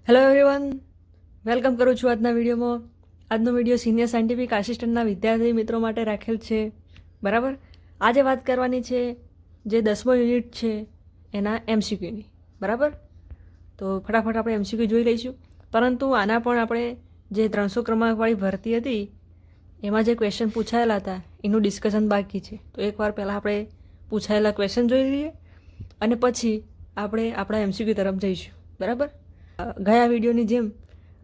Hello everyone, welcome કરું છું આજના વિડીયોમાં. આજનો વિડીયો સિનિયર સાયન્ટિફિક આસિસ્ટન્ટના વિદ્યાર્થી મિત્રો માટે રાખેલ છે. બરાબર, આજે વાત કરવાની છે જે 10મો યુનિટ છે એના એમસીક્યુની. બરાબર, તો ફટાફટ આપણે એમસીક્યુ જોઈ લઈશું. પરંતુ આના પણ આપણે જે 300 ક્રમાંકવાળી ભરતી હતી એમાં જે ક્વેશ્ચન પૂછાયેલા હતા એનું ડિસ્કશન બાકી છે. તો એકવાર પહેલાં આપણે પૂછાયેલા ક્વેશ્ચન જોઈ લઈએ અને પછી આપણે આપણા એમસીક્યુ તરફ જઈશું. બરાબર, ગયા વિડીયોની જેમ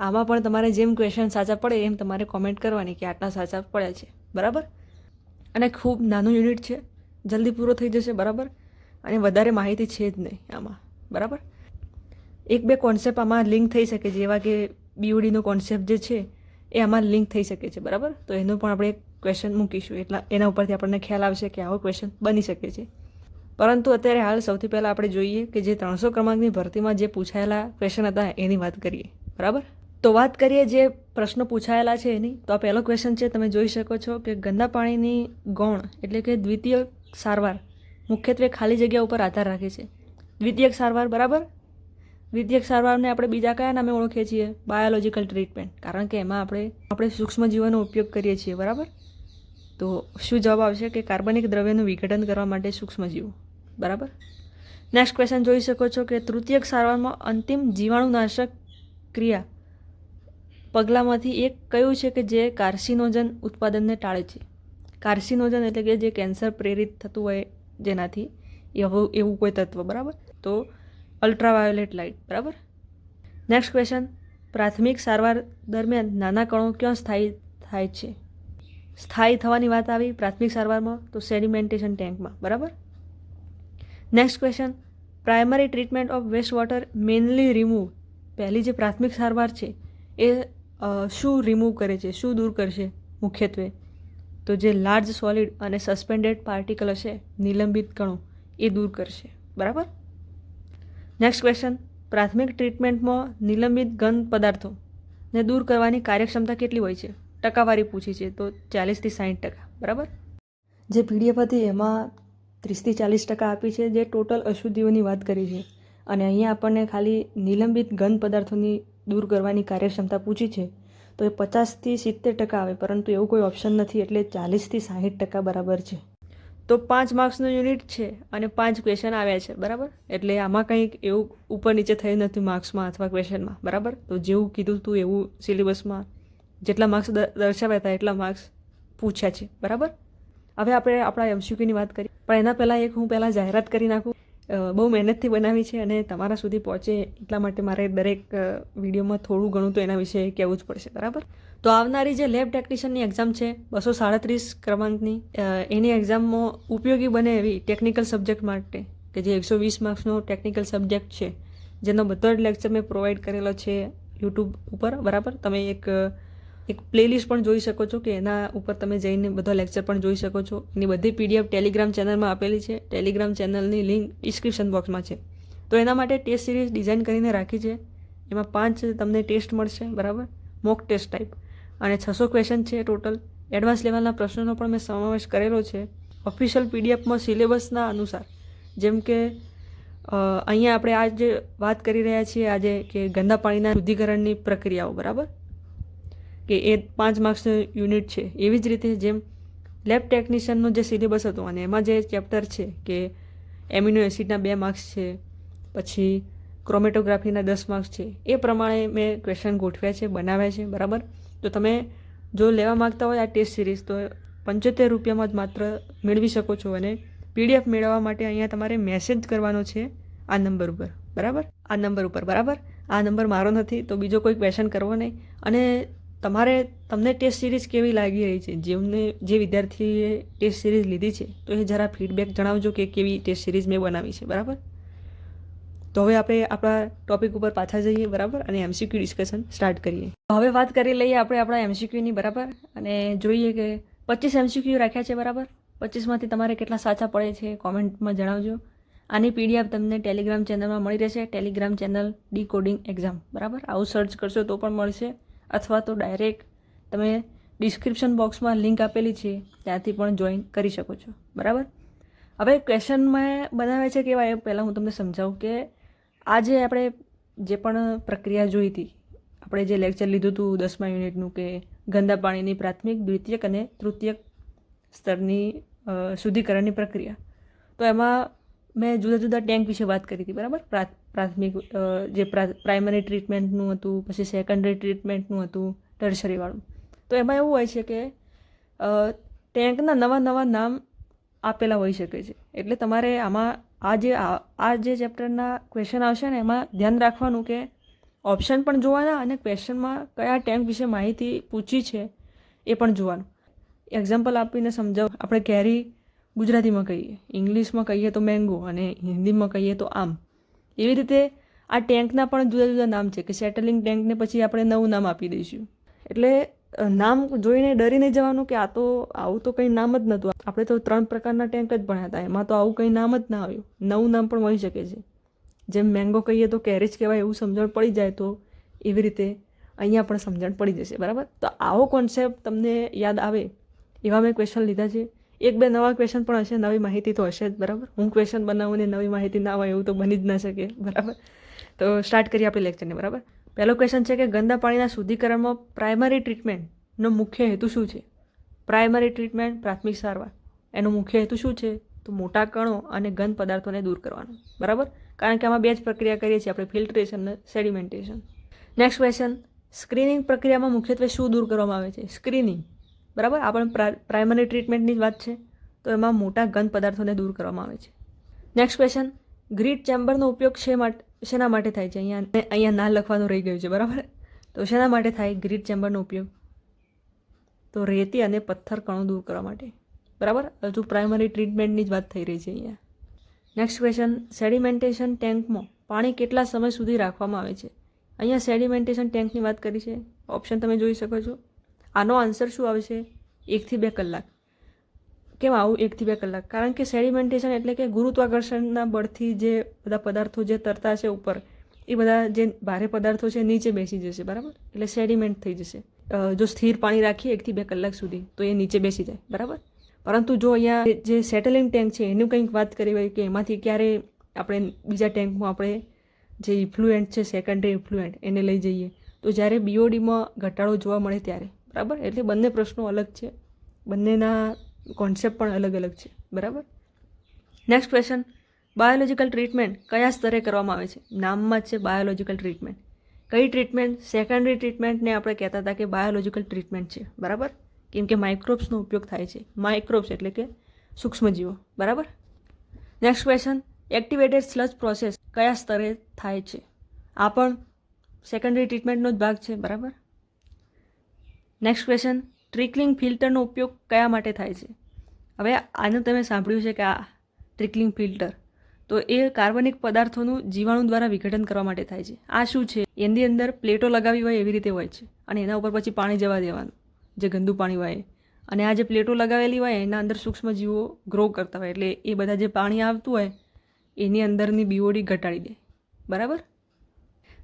આમાં પણ તમારે જેમ ક્વેશ્ચન સાચા પડે એમ તમારે કોમેન્ટ કરવાની કે આટલા સાચા પડ્યા છે. બરાબર, અને ખૂબ નાનું યુનિટ છે, જલ્દી પૂરો થઈ જશે. બરાબર, અને વધારે માહિતી છે જ નહીં આમાં. બરાબર, એક બે કોન્સેપ્ટ આમાં લિંક થઈ શકે, જેવા કે બીઓડીનો કોન્સેપ્ટ જે છે એ આમાં લિંક થઈ શકે છે. બરાબર, તો એનો પણ આપણે ક્વેશ્ચન મૂકીશું, એના ઉપરથી આપણને ખ્યાલ આવશે કે આવો ક્વેશ્ચન બની શકે છે. પરંતુ અત્યારે હાલ સૌથી પહેલાં આપણે જોઈએ કે જે 300 ક્રમાંકની ભરતીમાં જે પૂછાયેલા ક્વેશ્ચન હતા એની વાત કરીએ. બરાબર, તો વાત કરીએ જે પ્રશ્નો પૂછાયેલા છે એની. તો આ પહેલો ક્વેશ્ચન છે, તમે જોઈ શકો છો કે ગંદા પાણીની ગૌણ એટલે કે દ્વિતીય સારવાર મુખ્યત્વે ખાલી જગ્યા ઉપર આધાર રાખે છે. દ્વિતીયક સારવાર, બરાબર, દ્વિતીયક સારવારને આપણે બીજા કયા નામે ઓળખીએ છીએ? બાયોલોજિકલ ટ્રીટમેન્ટ, કારણ કે એમાં આપણે સૂક્ષ્મજીવોનો ઉપયોગ કરીએ છીએ. બરાબર, તો શું જવાબ આવશે કે કાર્બનિક દ્રવ્યનું વિઘટન કરવા માટે સૂક્ષ્મજીવો. બરાબર, નેક્સ્ટ ક્વેશ્ચન જોઈ શકો છો કે તૃતીયક સારવારમાં અંતિમ જીવાણુનાશક ક્રિયા પગલામાંથી એક કયું છે કે જે કાર્સિનોજન ઉત્પાદનને ટાળે છે? કાર્સિનોજન એટલે કે જે કેન્સર પ્રેરિત થતું હોય જેનાથી એવું કોઈ તત્વ. બરાબર, તો અલ્ટ્રાવાયોલેટ લાઇટ. બરાબર, નેક્સ્ટ ક્વેશ્ચન, પ્રાથમિક સારવાર દરમિયાન નાના કણો ક્યાં સ્થાયી થાય છે? સ્થાયી થવાની વાત આવી પ્રાથમિક સારવારમાં, તો સેડિમેન્ટેશન ટેન્કમાં. બરાબર, next question, primary treatment of waste water mainly remove, પહેલી જે પ્રાથમિક સારવાર છે એ શું રિમૂવ કરે છે, શું દૂર કરશે મુખ્યત્વે? તો જે લાર્જ સોલિડ અને સસ્પેન્ડેડ પાર્ટિકલ હશે, નિલંબિત કણો, એ દૂર કરશે. બરાબર, નેક્સ્ટ ક્વેશ્ચન, પ્રાથમિક ટ્રીટમેન્ટમાં નિલંબિત ઘન પદાર્થોને દૂર કરવાની કાર્યક્ષમતા કેટલી હોય છે? ટકાવારી પૂછી છે, તો 40 થી 60%. બરાબર, જે પીડીએફ હતી એમાં 30 થી 40% આપી છે, જે ટોટલ અશુદ્ધિઓની વાત કરી છે. અને અહીંયા આપણને ખાલી નિલંબિત ઘન પદાર્થોની દૂર કરવાની કાર્યક્ષમતા પૂછી છે, તો એ 50 થી 70% આવે, પરંતુ એવું કોઈ ઓપ્શન નથી, એટલે 40 થી 60% બરાબર છે. તો 5 માર્ક્સનું યુનિટ છે અને 5 ક્વેશ્ચન આવ્યા છે. બરાબર, એટલે આમાં કંઈક એવું ઉપર નીચે થયું નથી માર્ક્સમાં અથવા ક્વેશ્ચનમાં. બરાબર, તો જેવું કીધું હતું એવું સિલેબસમાં જેટલા માર્ક્સ દર્શાવ્યા હતા એટલા માર્ક્સ પૂછ્યા છે. બરાબર, હવે આપણે આપણા એમસીક્યુની વાત કરીએ, પણ એના પહેલાં હું જાહેરાત કરી નાખું. બહુ મહેનતથી બનાવી છે અને તમારા સુધી પહોંચે એટલા માટે મારે દરેક વિડીયોમાં થોડું ઘણું તો એના વિશે કહેવું જ પડશે. બરાબર, તો આવનારી જે લેબ ટેકનિશિયનની એક્ઝામ છે 237 ક્રમાંકની, એની એક્ઝામમાં ઉપયોગી બને એવી ટેકનિકલ સબ્જેક્ટ માટે, કે જે 120 માર્ક્સનો ટેકનિકલ સબ્જેક્ટ છે, જેનો બધો જ લેક્ચર મેં પ્રોવાઈડ કરેલો છે યુટ્યુબ ઉપર. બરાબર, તમે એક પ્લેલિસ્ટ પણ જોઈ શકો છો, કે એના ઉપર તમે જઈને બધો લેક્ચર પણ જોઈ શકો છો. એની બધી પીડીએફ ટેલિગ્રામ ચેનલમાં આપેલી છે. ટેલિગ્રામ ચેનલની લિંક ડિસ્ક્રિપ્શન બોક્સમાં છે. તો એના માટે ટેસ્ટ સિરીઝ ડિઝાઇન કરીને રાખી છે. એમાં 5 તમને ટેસ્ટ મળશે. બરાબર, મોક ટેસ્ટ ટાઈપ, અને 600 ક્વેશ્ચન છે ટોટલ. એડવાન્સ લેવલના પ્રશ્નોનો પણ મેં સમાવેશ કરેલો છે ઓફિશિયલ પીડીએફમાં સિલેબસના અનુસાર. જેમ કે અહીંયા આપણે આજે વાત કરી રહ્યા છીએ આજે કે ગંદા પાણીના શુદ્ધિકરણની પ્રક્રિયાઓ. બરાબર, કે એ 5 માર્ક્સનું યુનિટ છે. એવી જ રીતે જેમ લેબ ટેકનિશિયનનો જે સિલેબસ હતો અને એમાં જે ચેપ્ટર છે કે એમિનો એસિડના 2 માર્ક્સ છે, પછી ક્રોમેટોગ્રાફીના 10 માર્ક્સ છે, એ પ્રમાણે મેં ક્વેશ્ચન ગોઠવ્યા છે, બનાવ્યા છે. બરાબર, તો તમે જો લેવા માગતા હોય આ ટેસ્ટ સિરીઝ, તો 75 રૂપિયામાં જ માત્ર મેળવી શકો છો. અને પીડીએફ મેળવવા માટે અહીંયા તમારે મેસેજ કરવાનો છે આ નંબર ઉપર. બરાબર, આ નંબર ઉપર. બરાબર, આ નંબર મારો નથી, તો બીજો કોઈ ક્વેશ્ચન કરવો નહીં. અને તમને ટેસ્ટ સિરીઝ કેવી લાગી રહી છે, જે વિદ્યાર્થીએ ટેસ્ટ સિરીઝ લીધી છે, તો એ જરા ફીડબેક જણાવજો કે કેવી ટેસ્ટ સિરીઝ મેં બનાવી છે. બરાબર, તો હવે આપણે આપણા ટોપિક ઉપર પાછા જઈએ. બરાબર, અને એમસીક્યુ ડિસ્કશન સ્ટાર્ટ કરીએ. હવે વાત કરી લઈએ આપણે આપણા એમસીક્યુની. બરાબર, અને જોઈએ કે 25 એમસીક્યુ રાખ્યા છે. બરાબર, 25માંથી તમારે કેટલા સાચા પડે છે કોમેન્ટમાં જણાવજો. આની પીડીએફ તમને ટેલિગ્રામ ચેનલમાં મળી રહેશે. Telegram channel decoding exam. બરાબર, આવું સર્ચ કરશો તો પણ મળશે, અથવા તો ડાયરેક્ટ તમે ડિસ્ક્રિપ્શન બોક્સમાં લિંક આપેલી છે ત્યાંથી પણ જોઈન કરી શકો છો. બરાબર, હવે ક્વેશ્ચન મેં બનાવ્યા છે કેવા, એ પહેલાં હું તમને સમજાવું કે આ જે આપણે જે પણ પ્રક્રિયા જોઈ હતી, આપણે જે લેક્ચર લીધું હતું 10મા યુનિટનું કે ગંદા પાણીની પ્રાથમિક, દ્વિતીયક અને તૃતીયક સ્તરની શુદ્ધિકરણની પ્રક્રિયા, તો એમાં મેં જુદા જુદા ટેન્ક વિશે વાત કરી હતી, બરાબર. પ્રાથમિક જે પ્રાઇમરી ટ્રીટમેન્ટનું હતું, પછી સેકન્ડરી ટ્રીટમેન્ટનું હતું, ટર્શરીવાળું. તો એમાં એવું હોય છે કે ટેન્કના નવા નવા નામ આપેલા હોઈ શકે છે. એટલે તમારે આમાં આ જે ચેપ્ટરના ક્વેશ્ચન આવશે ને એમાં ધ્યાન રાખવાનું કે ઓપ્શન પણ જોવાના અને ક્વેશ્ચનમાં કયા ટેન્ક વિશે માહિતી પૂછી છે એ પણ જોવાનું. એક્ઝામ્પલ આપીને સમજાવ. આપણે કેરી ગુજરાતીમાં કહીએ, ઇંગ્લિશમાં કહીએ તો મેંગો અને હિન્દીમાં કહીએ તો આમ. એવી રીતે આ ટેન્કના પણ જુદા જુદા નામ છે કે સેટલિંગ ટેન્કને પછી આપણે નવું નામ આપી દઈશું. એટલે નામ જોઈને ડરી નહીં જવાનું કે આવું તો કંઈ નામ જ નહોતું. આપણે તો 3 પ્રકારના ટેન્ક જ ભણ્યા હતા, એમાં તો આવું કંઈ નામ જ ના આવ્યું. નવું નામ પણ મળી શકે છે. જેમ મેંગો કહીએ તો કેરી જ કહેવાય એવું સમજણ પડી જાય, તો એવી રીતે અહીંયા પણ સમજણ પડી જશે, બરાબર. તો આવો કોન્સેપ્ટ તમને યાદ આવે એવા મેં ક્વેશ્ચન લીધા છે. 1-2 નવા ક્વેશ્ચન પણ હશે, નવી માહિતી તો હશે જ, બરાબર. હું ક્વેશ્ચન બનાવું ને નવી માહિતી ના હોય એવું તો બની જ ના શકે, બરાબર. તો સ્ટાર્ટ કરીએ આપણે લેક્ચરને, બરાબર. પહેલો ક્વેશ્ચન છે કે ગંદા પાણીના શુદ્ધિકરણમાં પ્રાઇમરી ટ્રીટમેન્ટનો મુખ્ય હેતુ શું છે? પ્રાઇમરી ટ્રીટમેન્ટ, પ્રાથમિક સારવાર, એનો મુખ્ય હેતુ શું છે? તો મોટા કણો અને ગંદ પદાર્થોને દૂર કરવાનો, બરાબર. કારણ કે આમાં 2 જ પ્રક્રિયા કરીએ છીએ આપણે, ફિલ્ટ્રેશન અને સેડિમેન્ટેશન. નેક્સ્ટ ક્વેશ્ચન, સ્ક્રીનિંગ પ્રક્રિયામાં મુખ્યત્વે શું દૂર કરવામાં આવે છે? સ્ક્રીનિંગ, બરાબર. આપણે પ્રાઇમરી ટ્રીટમેન્ટની જ વાત છે, તો એમાં મોટા ગંદ પદાર્થોને દૂર કરવામાં આવે છે. નેક્સ્ટ ક્વેશ્ચન, ગ્રીડ ચેમ્બરનો ઉપયોગ શેના માટે થાય છે? અહીંયા ના લખવાનું રહી ગયું છે, બરાબર. તો શેના માટે થાય ગ્રીડ ચેમ્બરનો ઉપયોગ? તો રેતી અને પથ્થર કણો દૂર કરવા માટે, બરાબર. હજુ પ્રાઇમરી ટ્રીટમેન્ટની જ વાત થઈ રહી છે અહીંયા. નેક્સ્ટ ક્વેશ્ચન, સેડિમેન્ટેશન ટેન્કમાં પાણી કેટલા સમય સુધી રાખવામાં આવે છે? અહીંયા સેડિમેન્ટેશન ટેન્કની વાત કરી છે. ઓપ્શન તમે જોઈ શકો છો. આનો આન્સર શું આવશે? 1 થી 2 કલાક. કેમ આવું 1 થી 2 કલાક? કારણ કે સેડિમેન્ટેશન એટલે કે ગુરુત્વાકર્ષણના બળથી જે બધા પદાર્થો જે તરતા છે ઉપર, એ બધા જે ભારે પદાર્થો છે નીચે બેસી જશે, બરાબર. એટલે સેડિમેન્ટ થઈ જશે. જો સ્થિર પાણી રાખીએ 1 થી 2 કલાક સુધી તો એ નીચે બેસી જાય, બરાબર. પરંતુ જો અહીંયા જે સેટલિંગ ટેન્ક છે એનું કંઈક વાત કરી હોય કે એમાંથી ક્યારે આપણે બીજા ટેન્કમાં આપણે જે ઇફ્લુએન્ટ છે, સેકન્ડરી ઇફ્લુએન્ટ, એને લઈ જઈએ તો જ્યારે બીઓડીમાં ઘટાડો જોવા મળે ત્યારે, બરાબર. એટલે બંને પ્રશ્નો અલગ છે, બંનેના કોન્સેપ્ટ પણ અલગ અલગ છે, બરાબર. નેક્સ્ટ ક્વેશ્ચન, બાયોલોજિકલ ટ્રીટમેન્ટ કયા સ્તરે કરવામાં આવે છે? નામમાં જ છે બાયોલોજિકલ ટ્રીટમેન્ટ. કઈ ટ્રીટમેન્ટ? સેકન્ડરી ટ્રીટમેન્ટને આપણે કહેતા હતા કે બાયોલોજિકલ ટ્રીટમેન્ટ છે, બરાબર. કેમ કે માઇક્રોબ્સનો ઉપયોગ થાય છે. માઇક્રોબ્સ એટલે કે સૂક્ષ્મજીવો, બરાબર. Next question, activated sludge process કયા સ્તરે થાય છે? આ પણ સેકન્ડરી ટ્રીટમેન્ટનો જ ભાગ છે, બરાબર. નેક્સ્ટ ક્વેશ્ચન, ટ્રિકલિંગ ફિલ્ટરનો ઉપયોગ કયા માટે થાય છે? હવે આનું તમે સાંભળ્યું છે કે આ ટ્રિકલિંગ ફિલ્ટર, તો એ કાર્બનિક પદાર્થોનું જીવાણુ દ્વારા વિઘટન કરવા માટે થાય છે. આ શું છે? એની અંદર પ્લેટો લગાવી હોય એવી રીતે હોય છે અને એના ઉપર પછી પાણી જવા દેવાનું, જે ગંદુ પાણી હોય. અને આ જે પ્લેટો લગાવેલી હોય એના અંદર સૂક્ષ્મજીવો ગ્રો કરતા હોય, એટલે એ બધા જે પાણી આવતું હોય એની અંદરની બીઓડી ઘટાડી દે, બરાબર.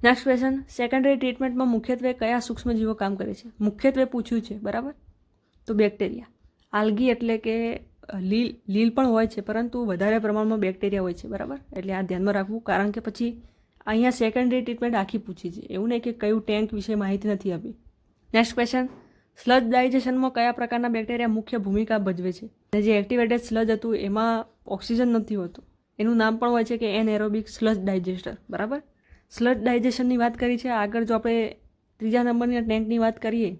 નેક્સ્ટ ક્વેશ્ચન, સેકન્ડરી ટ્રીટમેન્ટમાં મુખ્યત્વે કયા સૂક્ષ્મજીવો કામ કરે છે? મુખ્યત્વે પૂછ્યું છે, બરાબર. તો બેક્ટેરિયા, આલ્ગી એટલે કે લીલ પણ હોય છે પરંતુ વધારે પ્રમાણમાં બેક્ટેરિયા હોય છે, બરાબર. એટલે આ ધ્યાનમાં રાખવું, કારણ કે પછી અહીંયા સેકન્ડરી ટ્રીટમેન્ટ આખી પૂછી છે, એવું નહીં કે કયું ટેન્ક વિશે માહિતી નથી આપી. નેક્સ્ટ ક્વેશ્ચન, સ્લજ ડાયજેશનમાં કયા પ્રકારના બેક્ટેરિયા મુખ્ય ભૂમિકા ભજવે છે? અને જે એક્ટિવેટેડ સ્લજ હતું એમાં ઓક્સિજન નથી હોતું, એનું નામ પણ હોય છે કે એનએરોબિક સ્લજ ડાયજેસ્ટર, બરાબર. સ્લજ ડાયજેશનની વાત કરી છે. આગળ જો આપણે 3જા નંબરની ટેન્કની વાત કરીએ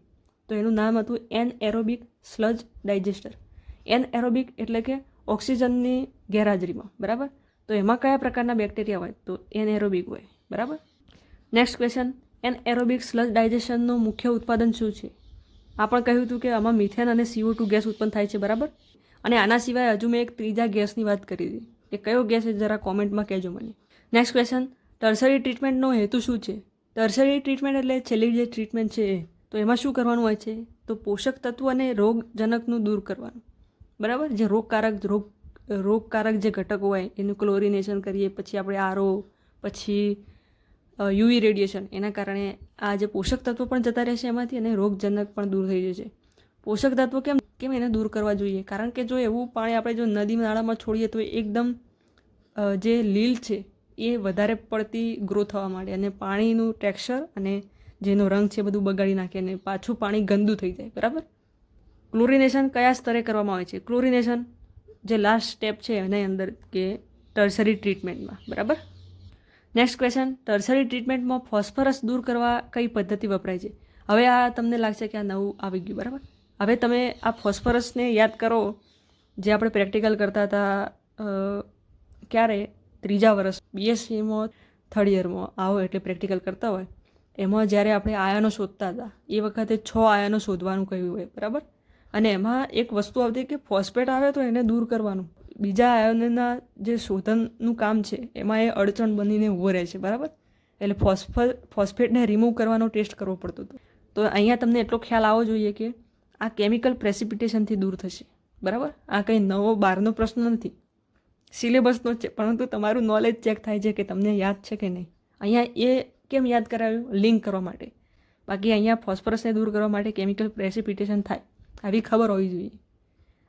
તો એનું નામ હતું એનએરોબિક સ્લજ ડાયજેસ્ટર. એનએરોબિક એટલે કે ઓક્સિજનની ગેરહાજરીમાં, બરાબર. તો એમાં કયા પ્રકારના બેક્ટેરિયા હોય? તો એનએરોબિક હોય, બરાબર. નેક્સ્ટ ક્વેશ્ચન, એનએરોબિક સ્લજ ડાયજેશનનું મુખ્ય ઉત્પાદન શું છે? આ પણ કહ્યું હતું કે આમાં મિથેન અને CO2 ગેસ ઉત્પન્ન થાય છે, બરાબર. અને આના સિવાય હજુ મેં એક 3જા ગેસની વાત કરી હતી, એ કયો ગેસ છે જરા કોમેન્ટમાં કહેજો મને. નેક્સ્ટ ક્વેશ્ચન, ટર્શરી ટ્રીટમેન્ટનો હેતુ શું છે? ટર્શરી ટ્રીટમેન્ટ એટલે છેલ્લી જે ટ્રીટમેન્ટ છે તો એમાં શું કરવાનું હોય છે? તો પોષક તત્વો અને રોગજનકનું દૂર કરવાનું, બરાબર. જે રોગકારક જે ઘટકો હોય એનું ક્લોરિનેશન કરીએ, પછી આપણે આરઓ, પછી યુવી રેડિયેશન, એના કારણે આ જે પોષક તત્વો પણ જતા રહેશે એમાંથી અને રોગજનક પણ દૂર થઈ જશે. પોષક તત્વો કેમ એને દૂર કરવા જોઈએ? કારણ કે જો એવું પાણી આપણે જો નદી નાળામાં છોડીએ તો એકદમ જે લીલ છે એ વધારે પડતી ગ્રો થવા માંડે અને પાણીનું ટેક્સચર અને જેનો રંગ છે બધું બગાડી નાખે અને પાછું પાણી ગંદુ થઈ જાય. બરાબર. ક્લોરિનેશન કયા સ્તરે કરવામાં આવે છે? ક્લોરિનેશન જે લાસ્ટ સ્ટેપ છે એની અંદર કે ટર્સરી ટ્રીટમેન્ટમાં. બરાબર. નેક્સ્ટ ક્વેશ્ચન, ટર્સરી ટ્રીટમેન્ટમાં ફોસ્ફરસ દૂર કરવા કઈ પદ્ધતિ વપરાય છે? હવે આ તમને લાગશે કે આ નવું આવી ગયું. બરાબર. હવે તમે આ ફોસ્ફરસને યાદ કરો, જે આપણે પ્રેક્ટિકલ કરતા હતા ક્યારે? 3જા વર્ષ BSCમાં 3rd યરમાં આવો એટલે પ્રેક્ટિકલ કરતા હોય એમાં જ્યારે આપણે આયનો શોધતા હતા એ વખતે 6 આયનો શોધવાનું કહ્યું હોય. બરાબર. અને એમાં એક વસ્તુ આવતી કે ફોસ્ફેટ આવે તો એને દૂર કરવાનું. બીજા આયનના જે શોધનનું કામ છે એમાં એ અડચણ બનીને ઊભો રહે છે. બરાબર. એટલે ફોસ્ફેટને રિમૂવ કરવાનો ટેસ્ટ કરવો પડતો હતો. તો અહીંયા તમને એટલો ખ્યાલ આવવો જોઈએ કે આ કેમિકલ પ્રેસિપિટેશનથી દૂર થશે. બરાબર. આ કંઈ નવો બહારનો પ્રશ્ન નથી, સિલેબસનો જ છે, પરંતુ તમારું નોલેજ ચેક થાય છે કે તમને યાદ છે કે નહીં. અહીંયા એ કેમ યાદ કરાવ્યું? લિંક કરવા માટે. બાકી અહીંયા ફોસ્ફરસને દૂર કરવા માટે કેમિકલ પ્રેસિપિટેશન થાય આવી ખબર હોવી જોઈએ.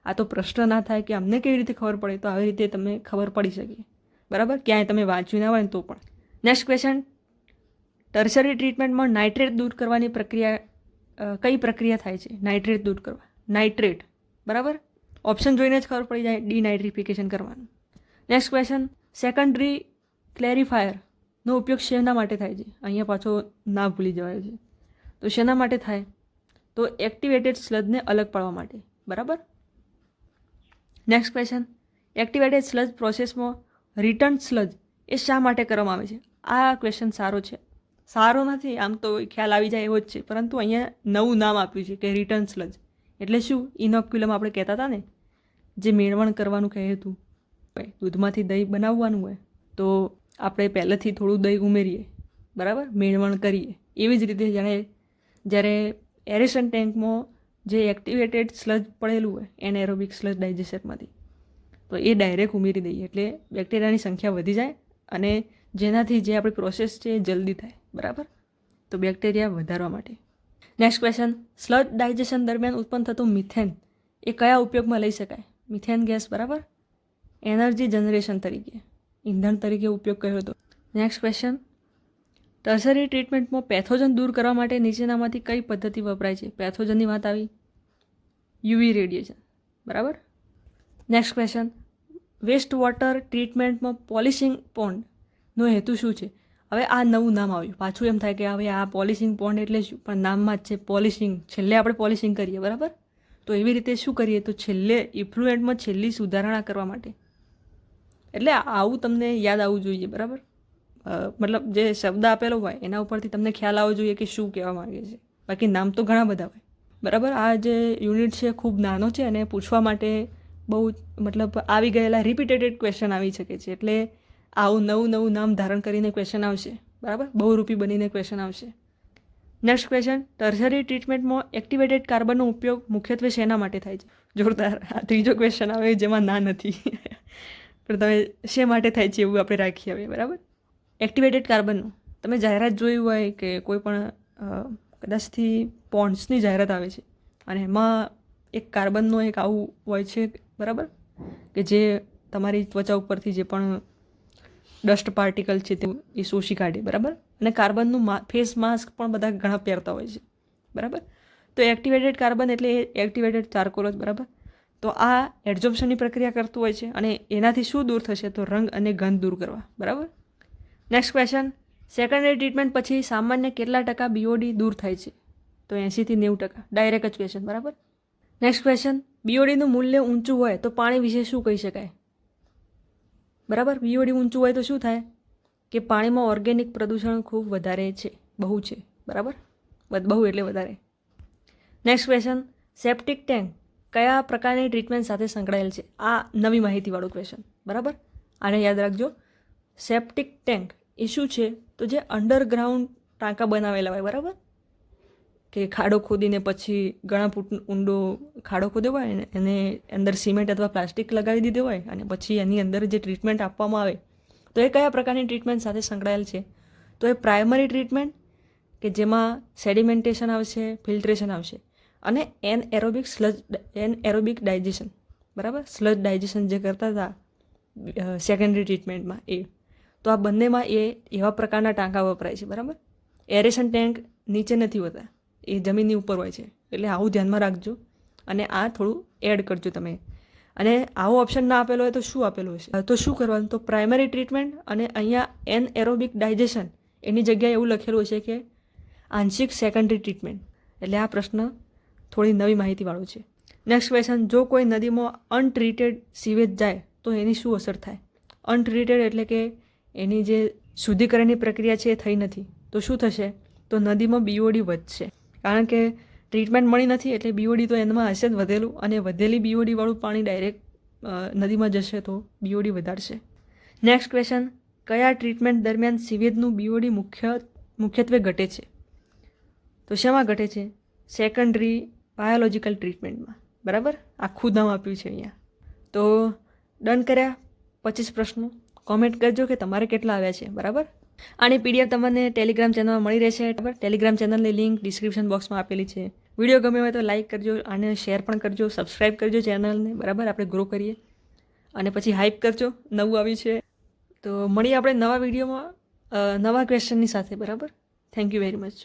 આ તો પ્રશ્ન ના થાય કે અમને કેવી રીતે ખબર પડે, તો આવી રીતે તમને ખબર પડી શકે. બરાબર. ક્યાંય તમે વાંચ્યું ના હોય તો પણ. નેક્સ્ટ ક્વેશ્ચન, ટર્સરી ટ્રીટમેન્ટમાં નાઇટ્રેટ દૂર કરવાની કઈ પ્રક્રિયા થાય છે? નાઇટ્રેટ દૂર કરવા. નાઇટ્રેટ. બરાબર. ઓપ્શન જોઈને જ ખબર પડી જાય, ડીનાઇટ્રિફિકેશન કરવાનું. નેક્સ્ટ ક્વેશ્ચન, સેકન્ડરી ક્લેરિફાયરનો ઉપયોગ શેના માટે થાય છે? અહીંયા પાછો ના ભૂલી જવાય છે. તો શેના માટે થાય? તો એક્ટિવેટેડ સ્લજને અલગ પાડવા માટે. બરાબર. નેક્સ્ટ ક્વેશ્ચન, એક્ટિવેટેડ સ્લજ પ્રોસેસમાં રિટર્ન સ્લજ એ શા માટે કરવામાં આવે છે? આ ક્વેશ્ચન સારો છે. સારો નથી, આમ તો ખ્યાલ આવી જાય એવો જ છે, પરંતુ અહીંયા નવું નામ આપ્યું છે કે રિટર્ન સ્લજ. એટલે શું? ઇનોક્યુલમ આપણે કહેતા હતા ને, જે મેળવણ કરવાનું કહે હતું. દૂધમાંથી દહીં બનાવવાનું હોય તો આપણે પહેલેથી થોડું દહીં ઉમેરીએ. બરાબર. મેળવણ કરીએ. એવી જ રીતે જ્યારે એરેશન ટેન્કમાં જે એક્ટિવેટેડ સ્લજ પડેલું હોય એનએરોબિક સ્લજ ડાયજેશનમાંથી, તો એ ડાયરેક્ટ ઉમેરી દઈએ એટલે બેક્ટેરિયાની સંખ્યા વધી જાય અને જેનાથી જે આપણી પ્રોસેસ છે એ જલ્દી થાય. બરાબર. તો બેક્ટેરિયા વધારવા માટે. નેક્સ્ટ ક્વેશ્ચન, સ્લજ ડાયજેશન દરમિયાન ઉત્પન્ન થતું મિથેન એ કયા ઉપયોગમાં લઈ શકાય? Methane gas. બરાબર. એનર્જી જનરેશન તરીકે, ઈંધણ તરીકે ઉપયોગ કર્યો હતો. નેક્સ્ટ ક્વેશ્ચન, ટર્સરી ટ્રીટમેન્ટમાં પેથોજન દૂર કરવા માટે નીચેનામાંથી કઈ પદ્ધતિ વપરાય છે? પેથોજનની વાત આવી, યુવી રેડિયેશન. બરાબર. નેક્સ્ટ ક્વેશ્ચન, વેસ્ટ વોટર ટ્રીટમેન્ટમાં પોલિશિંગ પોન્ડનો હેતુ શું છે? હવે આ નવું નામ આવ્યું. પાછું એમ થાય કે હવે આ પોલિશિંગ પોન્ડ એટલે શું? પણ નામમાં જ છે પોલિશિંગ. છેલ્લે આપણે પોલિશિંગ કરીએ. બરાબર. તો એવી રીતે શું કરીએ? તો છેલ્લે ઇફ્લુએન્ટમાં છેલ્લી સુધારણા કરવા માટે. એટલે આવું તમને યાદ આવવું જોઈએ. બરાબર. મતલબ જે શબ્દ આપેલો હોય એના ઉપરથી તમને ખ્યાલ આવવો જોઈએ કે શું કહેવા માગે છે. બાકી નામ તો ઘણા બધા હોય. બરાબર. આ જે યુનિટ છે ખૂબ નાનો છે અને પૂછવા માટે બહુ મતલબ આવી ગયેલા રિપીટેટેડ ક્વેશ્ચન આવી શકે છે. એટલે આવું નવું નામ ધારણ કરીને ક્વેશ્ચન આવશે. બરાબર. બહુરૂપી બનીને ક્વેશ્ચન આવશે. નેક્સ્ટ ક્વેશ્ચન, ટર્સરી ટ્રીટમેન્ટમાં એક્ટિવેટેડ કાર્બનનો ઉપયોગ મુખ્યત્વે શેના માટે થાય છે? જોરદાર. આ ત્રીજો ક્વેશ્ચન આવે જેમાં ના નથી પણ તમે શે માટે થાય છે એવું આપણે રાખીએ હવે. બરાબર. એક્ટિવેટેડ કાર્બનનું તમે જાહેરાત જોયું હોય કે કોઈ પણ કદાચથી પોન્ડ્સની જાહેરાત આવે છે અને એમાં એક કાર્બનનો એક આવું હોય છે. બરાબર. કે જે તમારી ત્વચા ઉપરથી જે પણ ડસ્ટ પાર્ટિકલ છે તે એ શોષી કાઢે. બરાબર. અને કાર્બનનું ફેસ માસ્ક પણ બધા ઘણા પહેરતા હોય છે. બરાબર. તો એક્ટિવેટેડ કાર્બન એટલે એક્ટિવેટેડ ચારકોલ જ. બરાબર. તો આ એડઝોર્પ્શનની પ્રક્રિયા કરતું હોય છે અને એનાથી શું દૂર થશે? તો રંગ અને ગંધ દૂર કરવા. બરાબર. નેક્સ્ટ ક્વેશ્ચન, સેકન્ડરી ટ્રીટમેન્ટ પછી સામાન્ય કેટલા ટકા BOD દૂર થાય છે? તો 80થી 90%. ડાયરેક્ટ જ ક્વેશ્ચન. બરાબર. નેક્સ્ટ ક્વેશ્ચન, BODનું મૂલ્ય ઊંચું હોય તો પાણી વિશે શું કહી શકાય? બરાબર. BOD ઊંચું હોય તો શું થાય? કે પાણીમાં ઓર્ગેનિક પ્રદૂષણ ખૂબ વધારે છે. બહુ છે. બરાબર. બહુ એટલે વધારે. નેક્સ્ટ ક્વેશ્ચન, સેપ્ટિક ટેન્ક કયા પ્રકારની ટ્રીટમેન્ટ સાથે સંકળાયેલ છે? આ નવી માહિતીવાળું ક્વેશ્ચન. બરાબર. આને યાદ રાખજો. સેપ્ટિક ટેન્ક એ શું છે? તો જે અંડરગ્રાઉન્ડ ટાંકા બનાવેલા હોય. બરાબર. કે ખાડો ખોદીને પછી ઘણા ફૂટ ઊંડો ખાડો ખોદ્યો હોય ને એને અંદર સિમેન્ટ અથવા પ્લાસ્ટિક લગાવી દીધો હોય અને પછી એની અંદર જે ટ્રીટમેન્ટ આપવામાં આવે તો એ કયા પ્રકારની ટ્રીટમેન્ટ સાથે સંકળાયેલ છે? તો એ પ્રાઇમરી ટ્રીટમેન્ટ કે જેમાં સેડિમેન્ટેશન આવશે, ફિલ્ટ્રેશન આવશે અને એનએરોબિક ડાયજેશન. બરાબર. સ્લજ ડાયજેશન જે કરતા હતા સેકન્ડરી ટ્રીટમેન્ટમાં એ. તો આ બંનેમાં એવા પ્રકારના ટાંકા વપરાય છે, બરાબર. એરેશન ટેન્ક નીચે નથી હોતા, એ જમીનની ઉપર હોય છે, એટલે આવું ધ્યાનમાં રાખજો અને આ થોડું એડ કરજો તમે. અને આવો ઓપ્શન ના આપેલો હોય તો શું આપેલું હશે? તો શું કરવાનું? તો પ્રાઇમરી ટ્રીટમેન્ટ અને અહીંયા એનએરોબિક ડાયજેશન એની જગ્યાએ એવું લખેલું છે કે આંશિક સેકન્ડરી ટ્રીટમેન્ટ. એટલે આ પ્રશ્ન થોડી નવી માહિતીવાળું છે. નેક્સ્ટ ક્વેશ્ચન, જો કોઈ નદીમાં અનટ્રીટેડ સીવેજ જાય તો એની શું અસર થાય? અનટ્રીટેડ એટલે કે એની જે શુદ્ધિકરણની પ્રક્રિયા છે એ થઈ નથી, તો શું થશે? તો નદીમાં બીઓડી વધશે, કારણ કે ટ્રીટમેન્ટ મળી નથી એટલે બીઓડી તો એમાં હશે જ વધેલું, અને વધેલી બીઓડીવાળું પાણી ડાયરેક્ટ નદીમાં જશે તો બીઓડી વધારશે. નેક્સ્ટ ક્વેશ્ચન, કયા ટ્રીટમેન્ટ દરમિયાન સીવેજનું બીઓડી મુખ્યત્વે ઘટે છે? તો શેમાં ઘટે છે? સેકન્ડરી બાયોલોજિકલ ટ્રીટમેન્ટમાં, બરાબર. આખું નામ આપ્યું છે અહીંયા. તો ડન કર્યા 25 પ્રશ્નો. કોમેન્ટ કરજો કે તમારે કેટલા આવ્યા છે, બરાબર. આની પીડીએફ તમને ટેલિગ્રામ ચેનલમાં મળી રહેશે, બરાબર. ટેલિગ્રામ ચેનલની લિંક ડિસ્ક્રિપ્શન બોક્સમાં આપેલી છે. વિડીયો ગમે હોય તો લાઇક કરજો, આને શેર પણ કરજો, સબસ્ક્રાઈબ કરજો ચેનલને, બરાબર. આપણે ગ્રો કરીએ. અને પછી હાઇપ કરજો, નવું આવ્યું છે. તો મળીએ આપણે નવા વિડીયોમાં નવા ક્વેશ્ચનની સાથે, બરાબર. Thank you very much.